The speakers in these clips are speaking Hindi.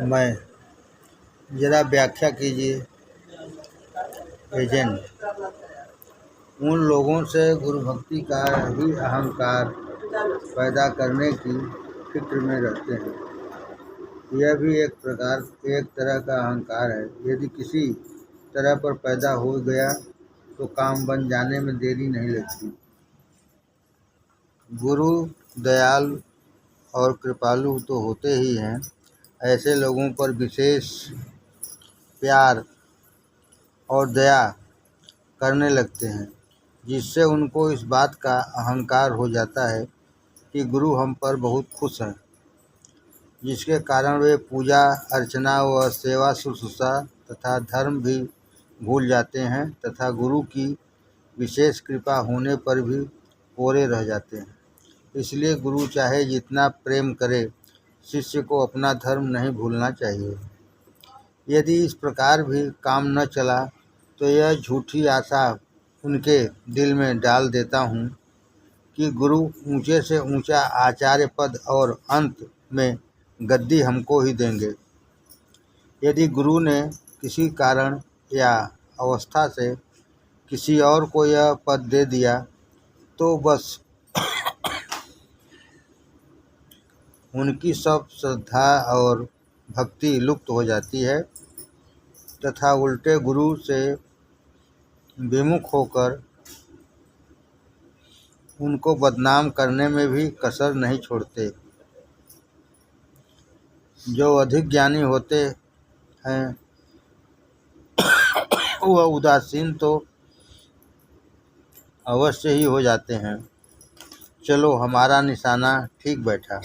मैं ज़रा व्याख्या कीजिए। एजेंट: उन लोगों से गुरु भक्ति का ही अहंकार पैदा करने की फिक्र में रहते हैं। यह भी एक तरह का अहंकार है। यदि किसी तरह पर पैदा हो गया तो काम बन जाने में देरी नहीं लगती। गुरु दयालु और कृपालु तो होते ही हैं, ऐसे लोगों पर विशेष प्यार और दया करने लगते हैं, जिससे उनको इस बात का अहंकार हो जाता है कि गुरु हम पर बहुत खुश हैं, जिसके कारण वे पूजा अर्चना व सेवा शुश्रूषा तथा धर्म भी भूल जाते हैं तथा गुरु की विशेष कृपा होने पर भी कोरे रह जाते हैं। इसलिए गुरु चाहे जितना प्रेम करे, शिष्य को अपना धर्म नहीं भूलना चाहिए। यदि इस प्रकार भी काम न चला तो यह झूठी आशा उनके दिल में डाल देता हूँ कि गुरु ऊंचे से ऊंचा आचार्य पद और अंत में गद्दी हमको ही देंगे। यदि गुरु ने किसी कारण या अवस्था से किसी और को यह पद दे दिया तो बस उनकी सब श्रद्धा और भक्ति लुप्त हो जाती है तथा उल्टे गुरु से विमुख होकर उनको बदनाम करने में भी कसर नहीं छोड़ते। जो अधिक ज्ञानी होते हैं वह उदासीन तो अवश्य ही हो जाते हैं। चलो, हमारा निशाना ठीक बैठा।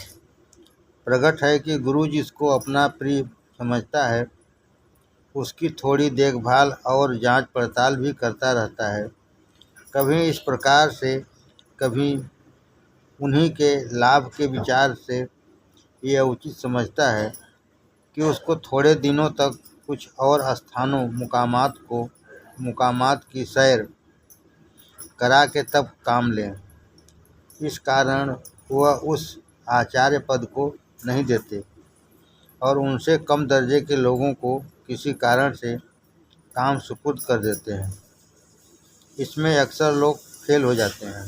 प्रकट है कि गुरु जिसको अपना प्रिय समझता है उसकी थोड़ी देखभाल और जांच पड़ताल भी करता रहता है। कभी इस प्रकार से, कभी उन्हीं के लाभ के विचार से यह उचित समझता है कि उसको थोड़े दिनों तक कुछ और स्थानों मुकामात की सैर करा के तब काम लें। इस कारण वह उस आचार्य पद को नहीं देते और उनसे कम दर्जे के लोगों को किसी कारण से काम सुपुर्द कर देते हैं। इसमें अक्सर लोग फेल हो जाते हैं।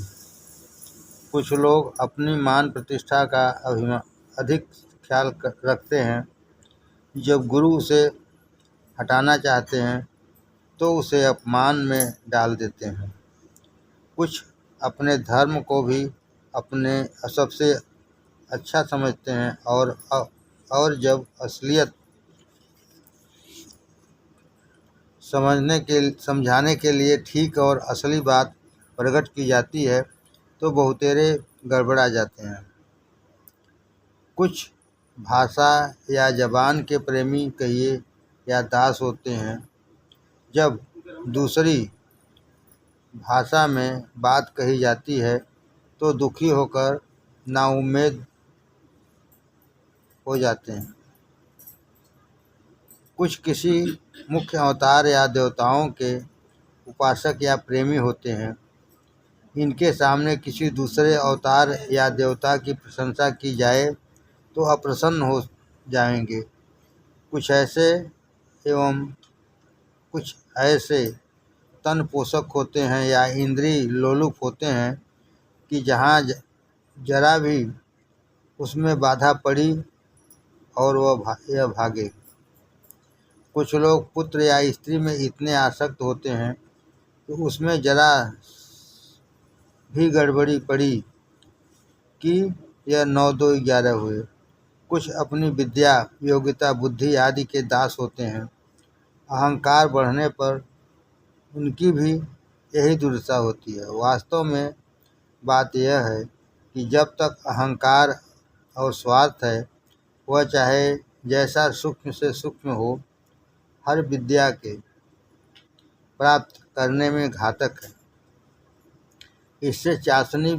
कुछ लोग अपनी मान प्रतिष्ठा का अधिक ख्याल रखते हैं। जब गुरु उसे हटाना चाहते हैं तो उसे अपमान में डाल देते हैं। कुछ अपने धर्म को भी अपने सबसे अच्छा समझते हैं और जब असलियत समझाने के लिए ठीक और असली बात प्रकट की जाती है तो बहुतेरे गड़बड़ा जाते हैं। कुछ भाषा या जबान के प्रेमी कहिए या दास होते हैं। जब दूसरी भाषा में बात कही जाती है तो दुखी होकर नाउम्मीद हो जाते हैं। कुछ किसी मुख्य अवतार या देवताओं के उपासक या प्रेमी होते हैं। इनके सामने किसी दूसरे अवतार या देवता की प्रशंसा की जाए तो अप्रसन्न हो जाएंगे। कुछ ऐसे तन पोषक होते हैं या इंद्रिय लोलुप होते हैं कि जहाँ जरा भी उसमें बाधा पड़ी और यह भागे। कुछ लोग पुत्र या स्त्री में इतने आसक्त होते हैं कि उसमें जरा भी गड़बड़ी पड़ी कि यह 9-2-11 हुए। कुछ अपनी विद्या, योग्यता, बुद्धि आदि के दास होते हैं। अहंकार बढ़ने पर उनकी भी यही दुर्दशा होती है। वास्तव में बात यह है कि जब तक अहंकार और स्वार्थ है, वह चाहे जैसा सूक्ष्म से सूक्ष्म हो, हर विद्या के प्राप्त करने में घातक है। इससे चाशनी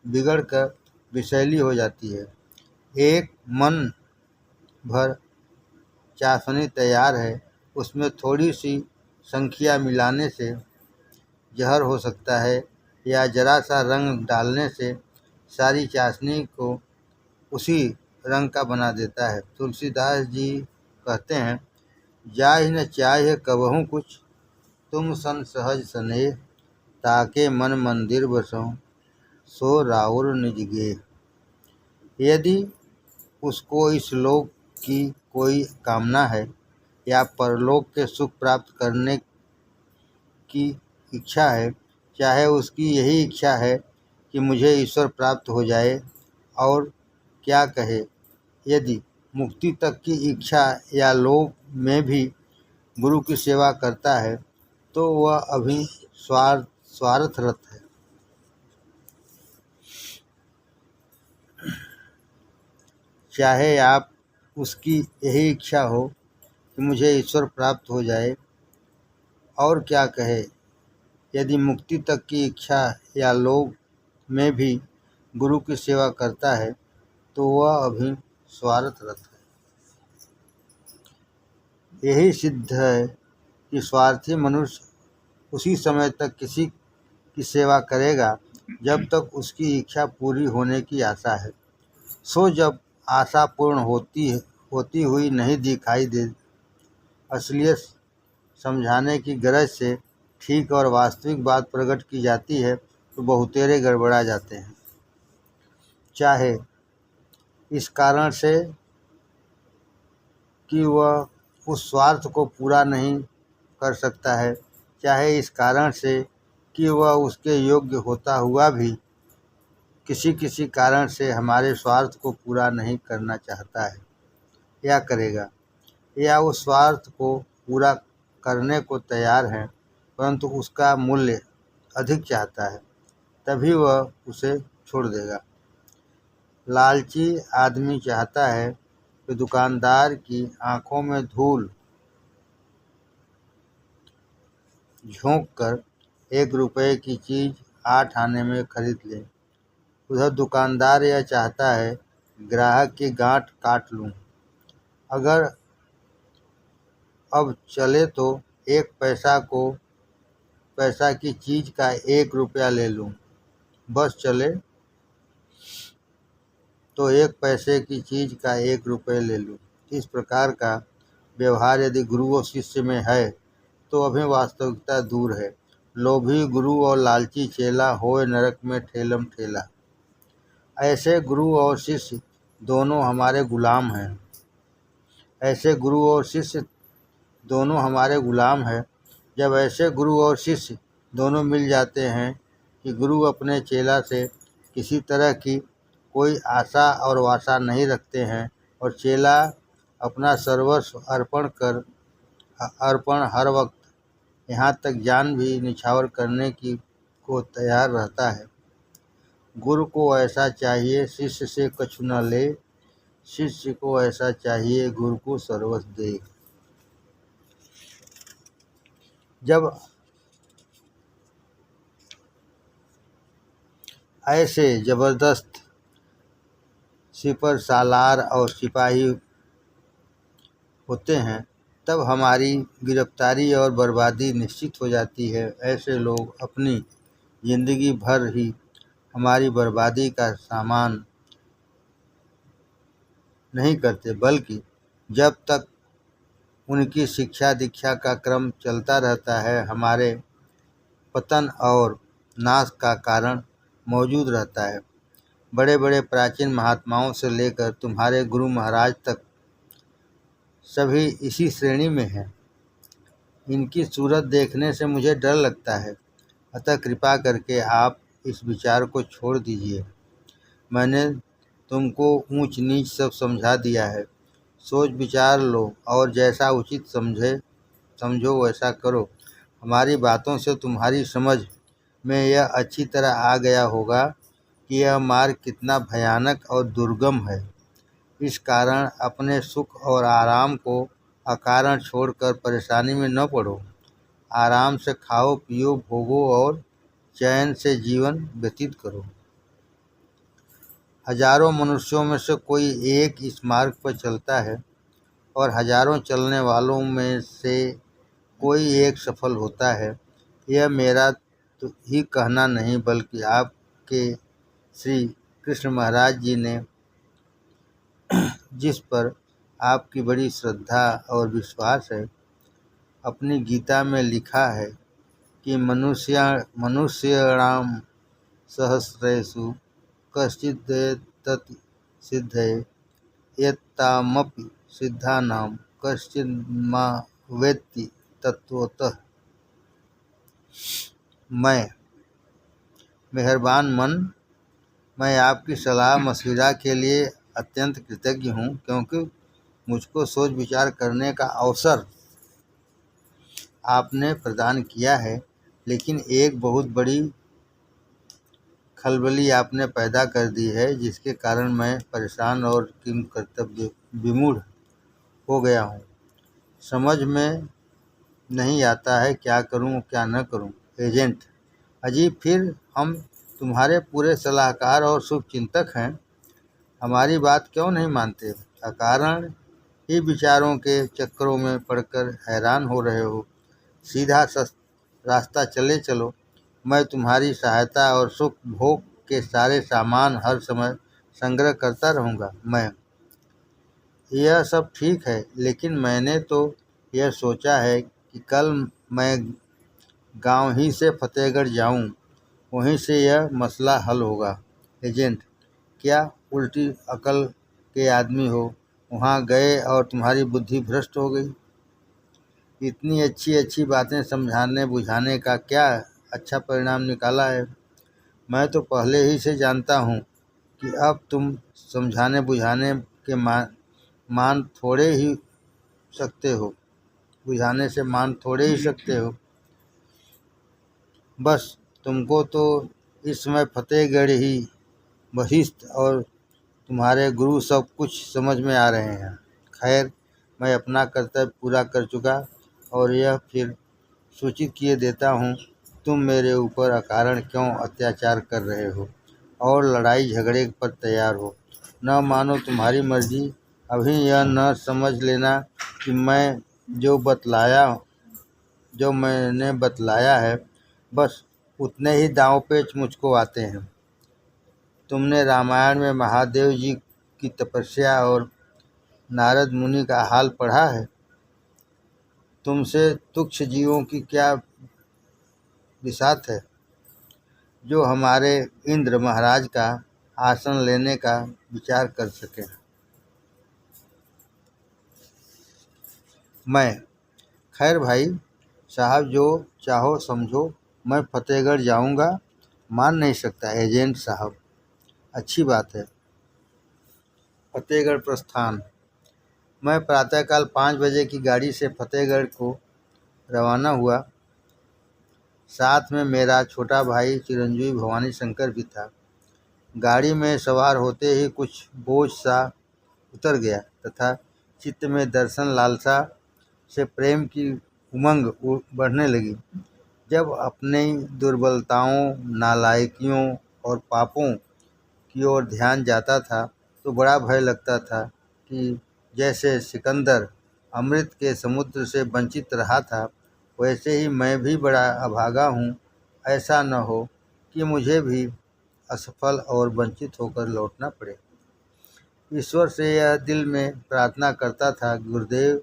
बिगड़कर विषैली हो जाती है। एक मन भर चाशनी तैयार है, उसमें थोड़ी सी संख्या मिलाने से जहर हो सकता है या जरा सा रंग डालने से सारी चाशनी को उसी रंग का बना देता है। तुलसीदास जी कहते हैं, जाहि न चाहे कबहू कुछ, तुम सन सहज स्नेह, ताके मन मंदिर बसऊं, सो राउर निज गेह। यदि उसको इस लोक की कोई कामना है या परलोक के सुख प्राप्त करने की इच्छा है, चाहे उसकी यही इच्छा है कि मुझे ईश्वर प्राप्त हो जाए, और क्या कहे, यदि मुक्ति तक की इच्छा या लोक में भी गुरु की सेवा करता है, तो वह अभी स्वार्थरत है। चाहे आप उसकी यही इच्छा हो कि मुझे ईश्वर प्राप्त हो जाए, और क्या कहे, यदि मुक्ति तक की इच्छा या लोक में भी गुरु की सेवा करता है, तो वह अभी स्वार्थरत है। यही सिद्ध है कि स्वार्थी मनुष्य उसी समय तक किसी की सेवा करेगा जब तक उसकी इच्छा पूरी होने की आशा है। सो जब आशा पूर्ण होती हुई नहीं दिखाई दे, असलियत समझाने की गरज से ठीक और वास्तविक बात प्रकट की जाती है, तो बहुतेरे गड़बड़ा जाते हैं। चाहे इस कारण से कि वह उस स्वार्थ को पूरा नहीं कर सकता है, चाहे इस कारण से कि वह उसके योग्य होता हुआ भी किसी किसी कारण से हमारे स्वार्थ को पूरा नहीं करना चाहता है या करेगा, या उस स्वार्थ को पूरा करने को तैयार है, परंतु उसका मूल्य अधिक चाहता है, तभी वह उसे छोड़ देगा। लालची आदमी चाहता है कि दुकानदार की आंखों में धूल झोंक कर 1 रुपये की चीज़ 8 आने में खरीद ले। उधर दुकानदार यह चाहता है ग्राहक की गांठ काट लूं। अगर अब चले तो 1 पैसा की चीज़ का 1 रुपया ले लूं। बस चले तो 1 पैसे की चीज़ का 1 रुपये ले लूं। इस प्रकार का व्यवहार यदि गुरु और शिष्य में है, तो अभी वास्तविकता दूर है। लोभी गुरु और लालची चेला, होए नरक में ठेलम ठेला। ऐसे गुरु और शिष्य दोनों हमारे गुलाम हैं। ऐसे गुरु और शिष्य दोनों हमारे गुलाम हैं। जब ऐसे गुरु और शिष्य दोनों मिल जाते हैं कि गुरु अपने चेला से किसी तरह की कोई आशा और वासा नहीं रखते हैं, और चेला अपना सर्वस्व अर्पण हर वक्त, यहाँ तक जान भी निछावर करने को तैयार रहता है। गुरु को ऐसा चाहिए शिष्य से कछु न ले, शिष्य को ऐसा चाहिए गुरु को सर्वस्व दे। जब ऐसे जबरदस्त सिपर सालार और सिपाही होते हैं, तब हमारी गिरफ्तारी और बर्बादी निश्चित हो जाती है। ऐसे लोग अपनी जिंदगी भर ही हमारी बर्बादी का सामान नहीं करते, बल्कि जब तक उनकी शिक्षा दीक्षा का क्रम चलता रहता है, हमारे पतन और नाश का कारण मौजूद रहता है। बड़े बड़े प्राचीन महात्माओं से लेकर तुम्हारे गुरु महाराज तक सभी इसी श्रेणी में हैं। इनकी सूरत देखने से मुझे डर लगता है, अतः कृपा करके आप इस विचार को छोड़ दीजिए। मैंने तुमको ऊंच नीच सब समझा दिया है। सोच विचार लो और जैसा उचित समझो वैसा करो। हमारी बातों से तुम्हारी समझ में यह अच्छी तरह आ गया होगा कि यह मार्ग कितना भयानक और दुर्गम है। इस कारण अपने सुख और आराम को अकारण छोड़कर परेशानी में न पड़ो। आराम से खाओ पियो भोगो और चैन से जीवन व्यतीत करो। हजारों मनुष्यों में से कोई एक इस मार्ग पर चलता है, और हजारों चलने वालों में से कोई एक सफल होता है। यह मेरा तो ही कहना नहीं, बल्कि आपके श्री कृष्ण महाराज जी ने जिस पर आपकी बड़ी श्रद्धा और विश्वास है। अपनी गीता में लिखा है कि मनुष्याणां सहस्रेषु कश्चिदेतत् सिद्धये एतामपि सिद्धानां कश्चिन्मा वेत्ति तत्त्वतः। मैं मेहरबान मन, मैं आपकी सलाह मशविरा के लिए अत्यंत कृतज्ञ हूँ, क्योंकि मुझको सोच विचार करने का अवसर आपने प्रदान किया है। लेकिन एक बहुत बड़ी खलबली आपने पैदा कर दी है, जिसके कारण मैं परेशान और किम कर्तव्य विमूढ़ हो गया हूँ। समझ में नहीं आता है क्या करूँ क्या न करूँ। एजेंट: अजीब, फिर हम तुम्हारे पूरे सलाहकार और शुभचिंतक हैं, हमारी बात क्यों नहीं मानते? अकारण ही विचारों के चक्करों में पड़कर हैरान हो रहे हो। सीधा रास्ता चले चलो, मैं तुम्हारी सहायता और सुख भोग के सारे सामान हर समय संग्रह करता रहूँगा। मैं: यह सब ठीक है, लेकिन मैंने तो यह सोचा है कि कल मैं गांव ही से फतेहगढ़ जाऊं, वहीं से यह मसला हल होगा। एजेंट: क्या उल्टी अकल के आदमी हो, वहां गए और तुम्हारी बुद्धि भ्रष्ट हो गई? इतनी अच्छी अच्छी बातें समझाने बुझाने का क्या अच्छा परिणाम निकाला है? मैं तो पहले ही से जानता हूँ कि अब तुम समझाने बुझाने के मान थोड़े ही सकते हो, बुझाने से मान थोड़े ही सकते हो। बस तुमको तो इस समय फतेहगढ़ ही वशिष्ठ और तुम्हारे गुरु सब कुछ समझ में आ रहे हैं। खैर, मैं अपना कर्तव्य पूरा कर चुका और यह फिर सूचित किए देता हूँ, तुम मेरे ऊपर अकारण क्यों अत्याचार कर रहे हो और लड़ाई झगड़े पर तैयार हो। न मानो तुम्हारी मर्जी। अभी यह न समझ लेना कि जो मैंने बतलाया है, बस उतने ही दांव पेच मुझको आते हैं। तुमने रामायण में महादेव जी की तपस्या और नारद मुनि का हाल पढ़ा है? तुमसे तुच्छ जीवों की क्या बिसात है, जो हमारे इंद्र महाराज का आसन लेने का विचार कर सके। मैं: खैर भाई साहब, जो चाहो समझो, मैं फतेहगढ़ जाऊंगा। मान नहीं सकता एजेंट साहब। अच्छी बात है। फतेहगढ़ प्रस्थान: मैं प्रातःकाल 5 बजे की गाड़ी से फतेहगढ़ को रवाना हुआ। साथ में मेरा छोटा भाई चिरंजीवी भवानी शंकर भी था। गाड़ी में सवार होते ही कुछ बोझ सा उतर गया तथा चित्त में दर्शन लालसा से प्रेम की उमंग बढ़ने लगी। जब अपनी दुर्बलताओं, नालायकियों और पापों की ओर ध्यान जाता था तो बड़ा भय लगता था कि जैसे सिकंदर अमृत के समुद्र से वंचित रहा था, वैसे ही मैं भी बड़ा अभागा हूँ। ऐसा न हो कि मुझे भी असफल और वंचित होकर लौटना पड़े। ईश्वर से यह दिल में प्रार्थना करता था, गुरुदेव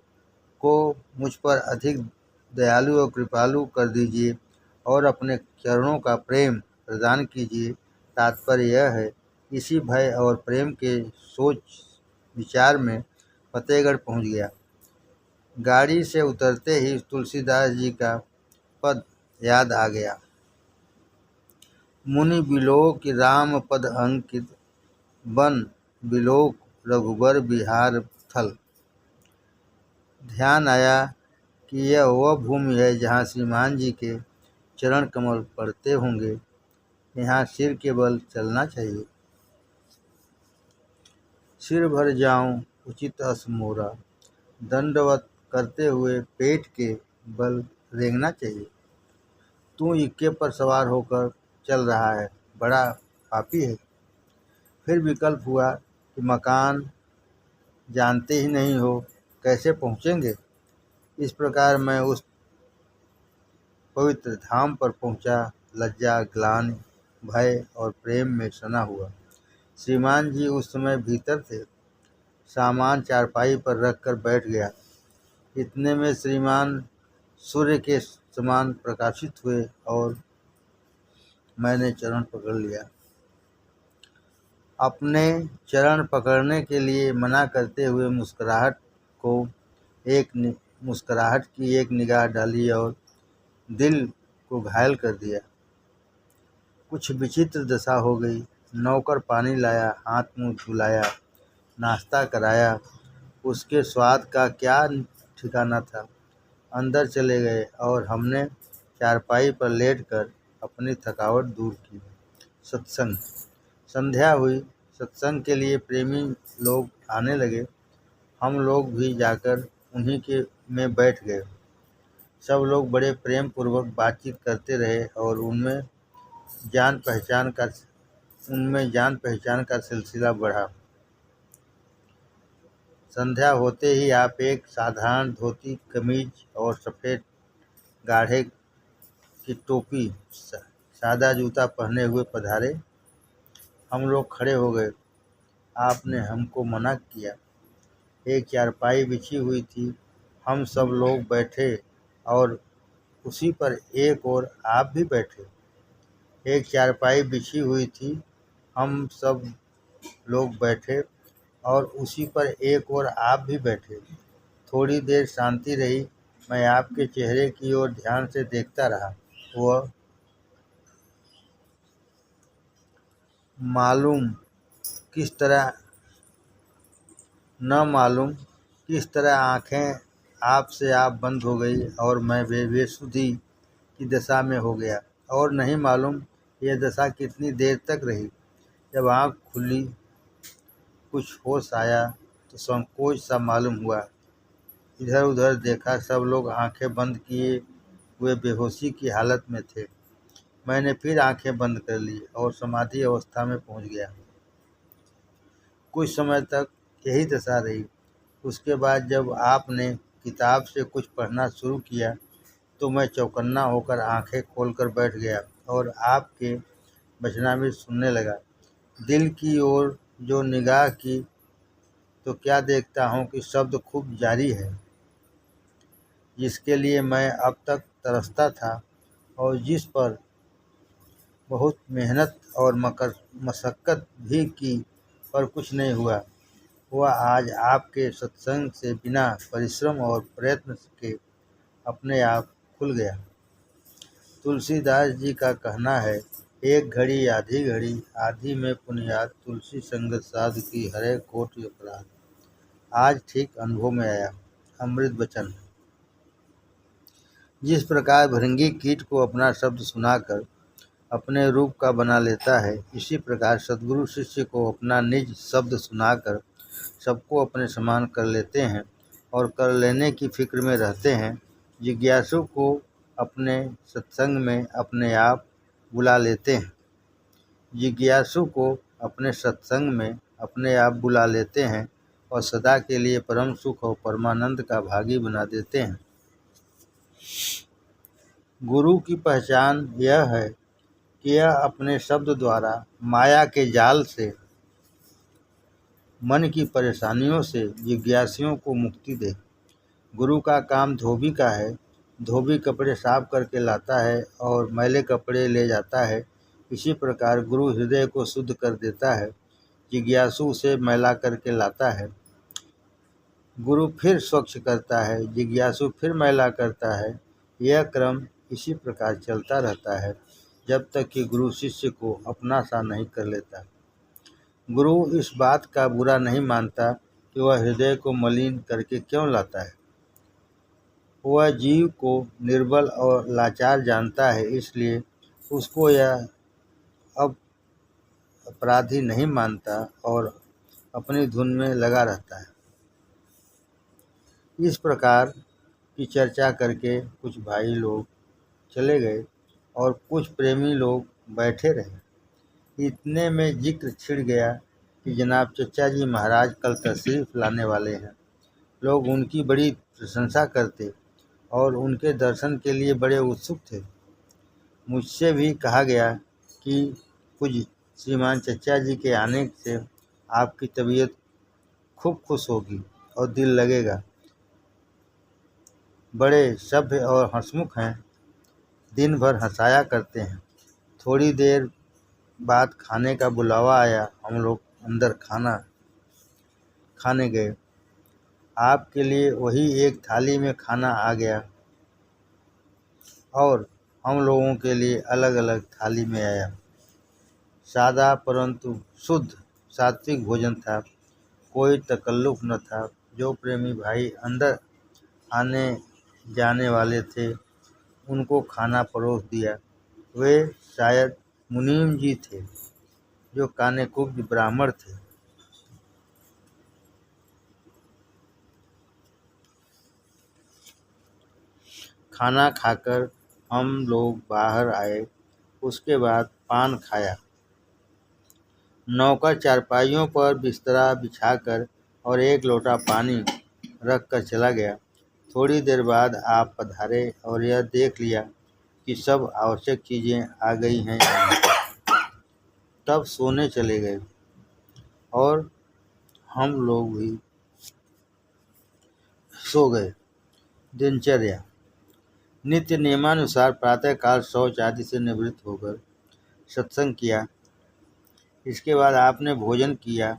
को मुझ पर अधिक दयालु और कृपालु कर दीजिए और अपने चरणों का प्रेम प्रदान कीजिए। तात्पर्य यह है, इसी भय और प्रेम के सोच विचार में फतेहगढ़ पहुंच गया। गाड़ी से उतरते ही तुलसीदास जी का पद याद आ गया। मुनि बिलोक राम पद अंकित, बन बिलोक रघुबर बिहार थल। ध्यान आया कि यह वह भूमि है जहाँ श्रीमान जी के चरण कमल पड़ते होंगे। यहाँ सिर के बल चलना चाहिए। सिर भर जाऊं उचित अस मोरा, दंडवत करते हुए पेट के बल रेंगना चाहिए। तू इक्के पर सवार होकर चल रहा है, बड़ा पापी है। फिर विकल्प हुआ कि मकान जानते ही नहीं हो, कैसे पहुँचेंगे। इस प्रकार मैं उस पवित्र धाम पर पहुँचा, लज्जा, ग्लानि, भय और प्रेम में सना हुआ। श्रीमान जी उस समय भीतर थे। सामान चारपाई पर रखकर बैठ गया। इतने में श्रीमान सूर्य के समान प्रकाशित हुए और मैंने चरण पकड़ लिया। अपने चरण पकड़ने के लिए मना करते हुए मुस्कुराहट की एक निगाह डाली और दिल को घायल कर दिया। कुछ विचित्र दशा हो गई। नौकर पानी लाया, हाथ मुंह धुलाया, नाश्ता कराया। उसके स्वाद का क्या ठिकाना था। अंदर चले गए और हमने चारपाई पर लेटकर अपनी थकावट दूर की। सत्संग। संध्या हुई। सत्संग के लिए प्रेमी लोग आने लगे। हम लोग भी जाकर उन्हीं के में बैठ गए। सब लोग बड़े प्रेम पूर्वक बातचीत करते रहे और उनमें जान पहचान का सिलसिला बढ़ा। संध्या होते ही आप एक साधारण धोती कमीज और सफ़ेद गाढ़े की टोपी, सादा जूता पहने हुए पधारे। हम लोग खड़े हो गए। आपने हमको मना किया। एक चारपाई बिछी हुई थी। हम सब लोग बैठे और उसी पर एक और आप भी बैठे। एक चारपाई बिछी हुई थी। हम सब लोग बैठे और उसी पर एक और आप भी बैठे। थोड़ी देर शांति रही। मैं आपके चेहरे की ओर ध्यान से देखता रहा। वह मालूम किस तरह आंखें आप बंद हो गई और मैं बेसुधी की दशा में हो गया। और नहीं मालूम यह दशा कितनी देर तक रही। जब आँख खुली, कुछ होश आया तो संकोच सा मालूम हुआ। इधर उधर देखा, सब लोग आंखें बंद किए हुए बेहोशी की हालत में थे। मैंने फिर आंखें बंद कर ली और समाधि अवस्था में पहुंच गया। कुछ समय तक यही दशा रही। उसके बाद जब आपने किताब से कुछ पढ़ना शुरू किया तो मैं चौकन्ना होकर आंखें खोलकर बैठ गया और आपके वचनामृत सुनने लगा। दिल की ओर जो निगाह की तो क्या देखता हूँ कि शब्द खूब जारी है, जिसके लिए मैं अब तक तरसता था और जिस पर बहुत मेहनत और मशक्क़त भी की, पर कुछ नहीं हुआ। वह आज आपके सत्संग से बिना परिश्रम और प्रयत्न के अपने आप खुल गया। तुलसीदास जी का कहना है, एक घड़ी आधी घड़ी, आधी में पुनियाद, तुलसी संगत साध की हरे कोटि अपराध। आज ठीक अनुभव में आया। अमृत वचन। जिस प्रकार भृंगी कीट को अपना शब्द सुनाकर अपने रूप का बना लेता है, इसी प्रकार सद्गुरु शिष्य को अपना निज शब्द सुनाकर सबको अपने समान कर लेते हैं और कर लेने की फिक्र में रहते हैं। जिज्ञासु को अपने सत्संग में अपने आप बुला लेते हैं। जिज्ञासु को अपने सत्संग में अपने आप बुला लेते हैं और सदा के लिए परम सुख और परमानंद का भागी बना देते हैं। गुरु की पहचान यह है कि यह अपने शब्द द्वारा माया के जाल से, मन की परेशानियों से जिज्ञासियों को मुक्ति दे। गुरु का काम धोबी का है। धोबी कपड़े साफ करके लाता है और मैले कपड़े ले जाता है। इसी प्रकार गुरु हृदय को शुद्ध कर देता है। जिज्ञासु उसे मैला करके लाता है। गुरु फिर स्वच्छ करता है, जिज्ञासु फिर मैला करता है। यह क्रम इसी प्रकार चलता रहता है जब तक कि गुरु शिष्य को अपना सा नहीं कर लेता। गुरु इस बात का बुरा नहीं मानता कि वह हृदय को मलिन करके क्यों लाता है। वह जीव को निर्बल और लाचार जानता है, इसलिए उसको यह अब अपराधी नहीं मानता और अपनी धुन में लगा रहता है। इस प्रकार की चर्चा करके कुछ भाई लोग चले गए और कुछ प्रेमी लोग बैठे रहे। इतने में जिक्र छिड़ गया कि जनाब चचा जी महाराज कल तशरीफ लाने वाले हैं। लोग उनकी बड़ी प्रशंसा करते और उनके दर्शन के लिए बड़े उत्सुक थे। मुझसे भी कहा गया कि कुछ श्रीमान चचा जी के आने से आपकी तबीयत खूब खुश होगी और दिल लगेगा। बड़े सभ्य और हंसमुख हैं, दिन भर हंसाया करते हैं। थोड़ी देर बाद खाने का बुलावा आया। हम लोग अंदर खाना खाने गए। आपके लिए वही एक थाली में खाना आ गया और हम लोगों के लिए अलग अलग थाली में आया। सादा परंतु शुद्ध सात्विक भोजन था। कोई तकल्लुफ न था। जो प्रेमी भाई अंदर आने जाने वाले थे उनको खाना परोस दिया। वे शायद मुनीम जी थे, जो कानेकुब्ज ब्राह्मण थे। खाना खाकर हम लोग बाहर आए। उसके बाद पान खाया। नौकर चारपाइयों पर बिस्तरा बिछाकर और एक लोटा पानी रख कर चला गया। थोड़ी देर बाद आप पधारे और यह देख लिया कि सब आवश्यक चीज़ें आ गई हैं या नहीं। तब सोने चले गए और हम लोग भी सो गए। दिनचर्या। नित्य नियमानुसार प्रातःकाल शौच आदि से निवृत्त होकर सत्संग किया। इसके बाद आपने भोजन किया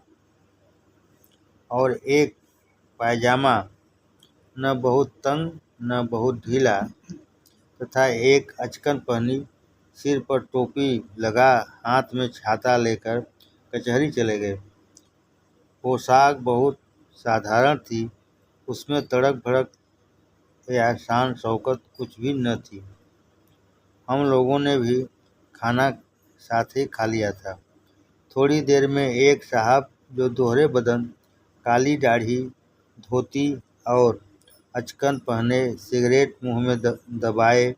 और एक पायजामा, न बहुत तंग न बहुत ढीला, तथा एक अचकन पहनी, सिर पर टोपी लगा, हाथ में छाता लेकर कचहरी चले गए। पोशाक बहुत साधारण थी। उसमें तड़क भड़क या शान शौकत कुछ भी न थी। हम लोगों ने भी खाना साथ ही खा लिया था। थोड़ी देर में एक साहब, जो दोहरे बदन, काली दाढ़ी, धोती और अचकन पहने, सिगरेट मुंह में दबाए,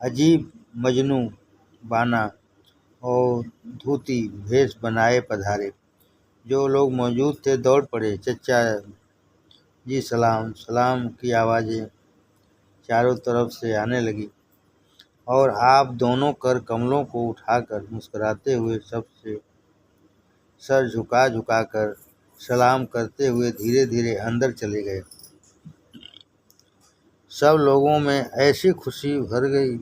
अजीब मजनू बाना और धोती भेष बनाए पधारे। जो लोग मौजूद थे दौड़ पड़े। चचा जी सलाम सलाम की आवाज़ें चारों तरफ से आने लगी और आप दोनों कर कमलों को उठाकर मुस्कुराते हुए सबसे सर झुका झुकाकर सलाम करते हुए धीरे धीरे अंदर चले गए। सब लोगों में ऐसी खुशी भर गई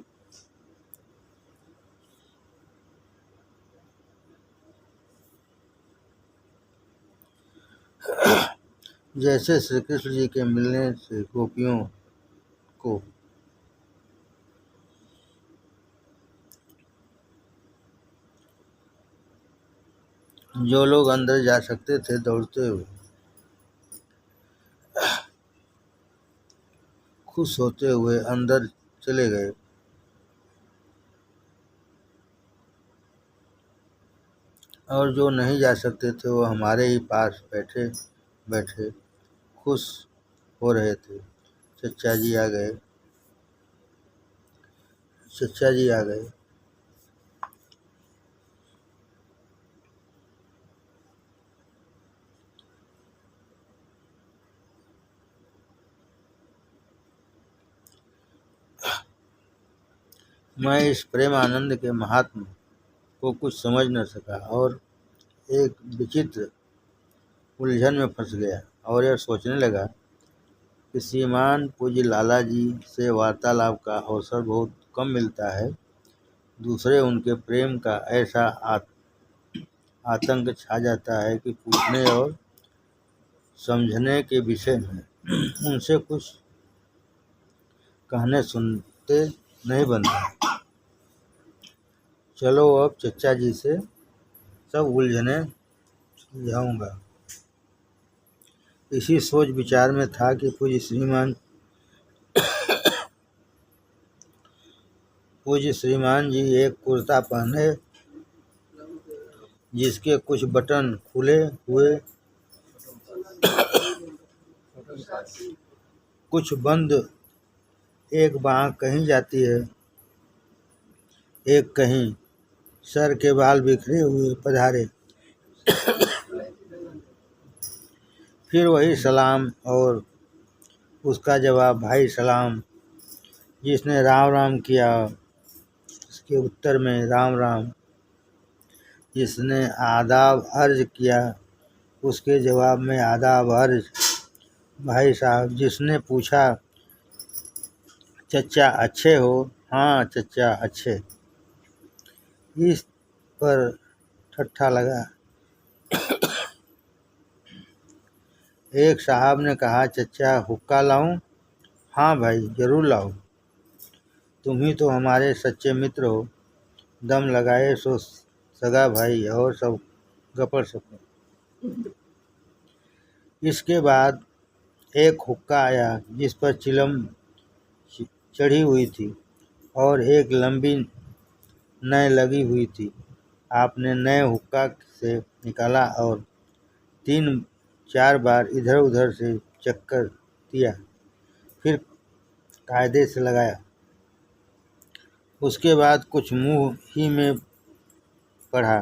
जैसे श्री कृष्ण जी के मिलने से गोपियों को। जो लोग अंदर जा सकते थे दौड़ते हुए खुश होते हुए अंदर चले गए और जो नहीं जा सकते थे वो हमारे ही पास बैठे बैठे खुश हो रहे थे। चचा जी आ गए। चचा जी आ गए। मैं इस प्रेम आनंद के महात्म को कुछ समझ न सका और एक विचित्र उलझन में फंस गया और यह सोचने लगा कि श्रीमान पूज्य लाला जी से वार्तालाप का अवसर बहुत कम मिलता है। दूसरे उनके प्रेम का ऐसा आतंक छा जाता है कि पूछने और समझने के विषय में उनसे कुछ कहने सुनते नहीं बनता। चलो अब चचा जी से सब उलझने सुलझाऊंगा। इसी सोच विचार में था कि पूज्य श्रीमान जी एक कुर्ता पहने जिसके कुछ बटन खुले हुए, कुछ बंद, एक बांह कहीं जाती है एक कहीं, सर के बाल बिखरे हुए पधारे। फिर वही सलाम और उसका जवाब भाई सलाम। जिसने राम राम किया उसके उत्तर में राम राम। जिसने आदाब अर्ज किया उसके जवाब में आदाब अर्ज भाई साहब। जिसने पूछा चचा अच्छे हो? हाँ चचा अच्छे। इस पर ठट्ठा लगा। एक साहब ने कहा चचा हुक्का लाऊं? हाँ भाई जरूर लाओ, तुम ही तो हमारे सच्चे मित्र हो। दम लगाए सो सगा भाई और सब गपर सपड़। इसके बाद एक हुक्का आया जिस पर चिलम चढ़ी हुई थी और एक लंबी नय लगी हुई थी। आपने नए हुक्का से निकाला और 3-4 बार इधर उधर से चक्कर दिया, फिर कायदे से लगाया। उसके बाद कुछ मुंह ही में पढ़ा,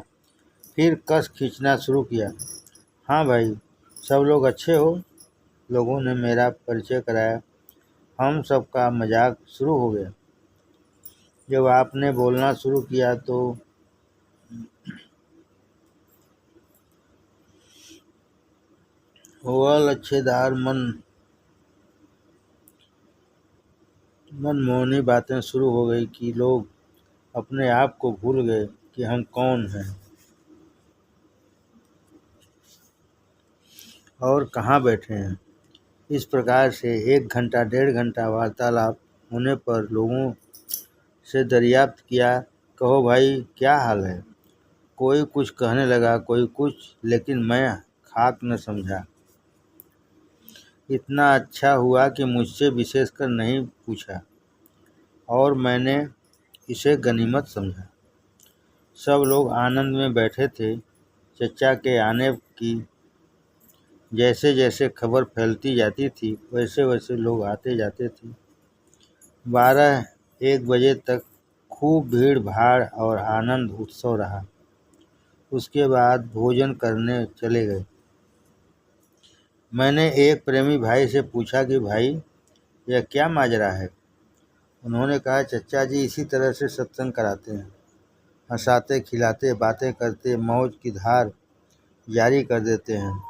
फिर कस खींचना शुरू किया। हाँ भाई सब लोग अच्छे हो? लोगों ने मेरा परिचय कराया। हम सबका मजाक शुरू हो गया। जब आपने बोलना शुरू किया तो वह लच्छेदार मनमोहनी बातें शुरू हो गई कि लोग अपने आप को भूल गए कि हम कौन हैं और कहाँ बैठे हैं। इस प्रकार से 1 घंटा 1.5 घंटा वार्तालाप होने पर लोगों से दरियाफ्त किया, कहो भाई क्या हाल है? कोई कुछ कहने लगा, कोई कुछ, लेकिन मैं खाक न समझा। इतना अच्छा हुआ कि मुझसे विशेषकर नहीं पूछा और मैंने इसे गनीमत समझा। सब लोग आनंद में बैठे थे। चचा के आने की जैसे जैसे खबर फैलती जाती थी वैसे वैसे लोग आते जाते थे। 12-1 बजे तक खूब भीड़ भाड़ और आनंद उत्सव रहा। उसके बाद भोजन करने चले गए। मैंने एक प्रेमी भाई से पूछा कि भाई यह क्या माजरा है? उन्होंने कहा चचा जी इसी तरह से सत्संग कराते हैं, हंसाते खिलाते बातें करते मौज की धार जारी कर देते हैं।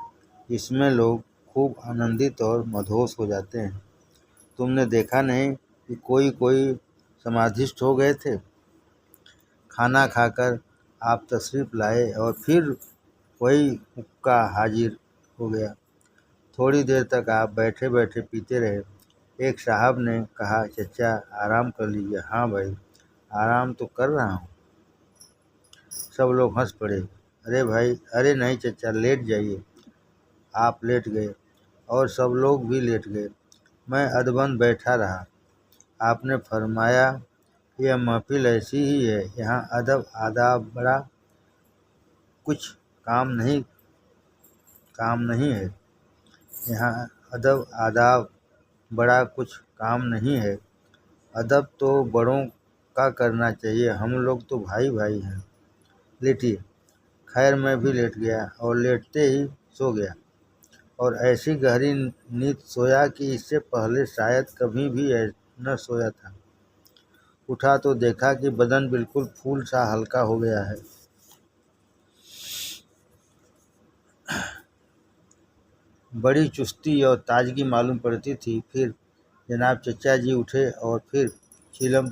इसमें लोग खूब आनंदित और मदहोश हो जाते हैं। तुमने देखा नहीं कि कोई कोई समाधिस्थ हो गए थे? खाना खाकर आप तशरीफ लाए और फिर वही हुक्का हाजिर हो गया। थोड़ी देर तक आप बैठे बैठे पीते रहे। एक साहब ने कहा चचा आराम कर लीजिए। हाँ भाई आराम तो कर रहा हूँ। सब लोग हंस पड़े। अरे भाई अरे नहीं चचा लेट जाइए। आप लेट गए और सब लोग भी लेट गए। मैं अदबन बैठा रहा। आपने फरमाया यह महफिल ऐसी ही है, यहाँ अदब आदाब बड़ा कुछ काम नहीं है। यहाँ अदब आदाब बड़ा कुछ काम नहीं है। अदब तो बड़ों का करना चाहिए। हम लोग तो भाई भाई हैं। लेटिए। खैर मैं भी लेट गया और लेटते ही सो गया और ऐसी गहरी नींद सोया कि इससे पहले शायद कभी भी न सोया था। उठा तो देखा कि बदन बिल्कुल फूल सा हल्का हो गया है। बड़ी चुस्ती और ताजगी मालूम पड़ती थी। फिर जनाब चचा जी उठे और फिर चीलम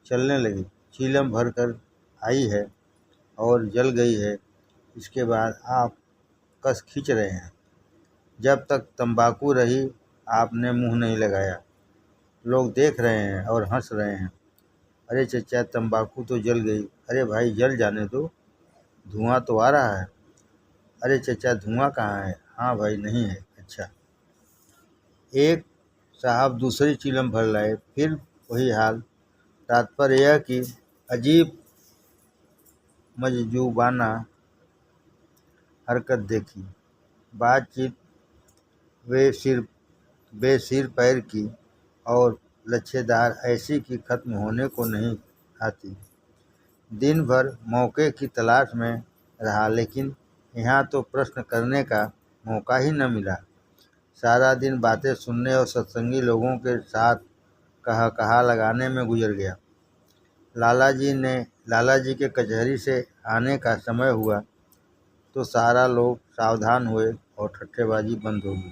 चलने लगी। चीलम भर कर आई है और जल गई है। इसके बाद आप कस खींच रहे हैं। जब तक तंबाकू रही आपने मुंह नहीं लगाया। लोग देख रहे हैं और हंस रहे हैं। अरे चचा तंबाकू तो जल गई। अरे भाई जल जाने दो, धुआं तो आ रहा है। अरे चचा धुआं कहाँ है? हाँ भाई नहीं है। अच्छा। एक साहब दूसरी चीलम भर लाए। फिर वही हाल। तात्पर्य यह कि अजीब मजजूबाना हरकत देखी। बातचीत बेसिर पैर की और लच्छेदार ऐसी कि खत्म होने को नहीं आती। दिन भर मौके की तलाश में रहा लेकिन यहाँ तो प्रश्न करने का मौका ही न मिला। सारा दिन बातें सुनने और सत्संगी लोगों के साथ कहा लगाने में गुजर गया। लाला जी के कचहरी से आने का समय हुआ तो सारा लोग सावधान हुए और ठट्ठेबाजी बंद हो गई।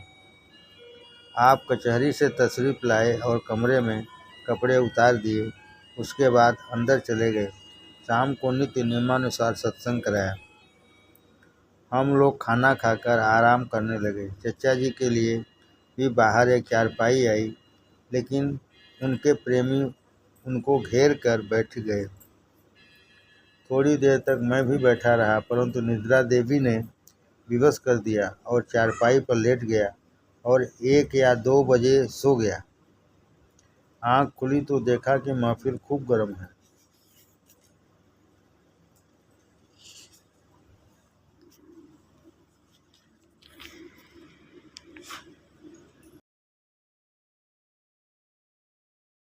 आप कचहरी से तशरीफ़ लाए और कमरे में कपड़े उतार दिए। उसके बाद अंदर चले गए। शाम को नित्य नियमानुसार सत्संग कराया। हम लोग खाना खाकर आराम करने लगे। चचा जी के लिए भी बाहर एक चारपाई आई, लेकिन उनके प्रेमी उनको घेर कर बैठ गए। थोड़ी देर तक मैं भी बैठा रहा, परंतु निद्रा देवी ने विवश कर दिया और चारपाई पर लेट गया और 1 या 2 बजे सो गया। आँख खुली तो देखा कि महफिल खूब गर्म है।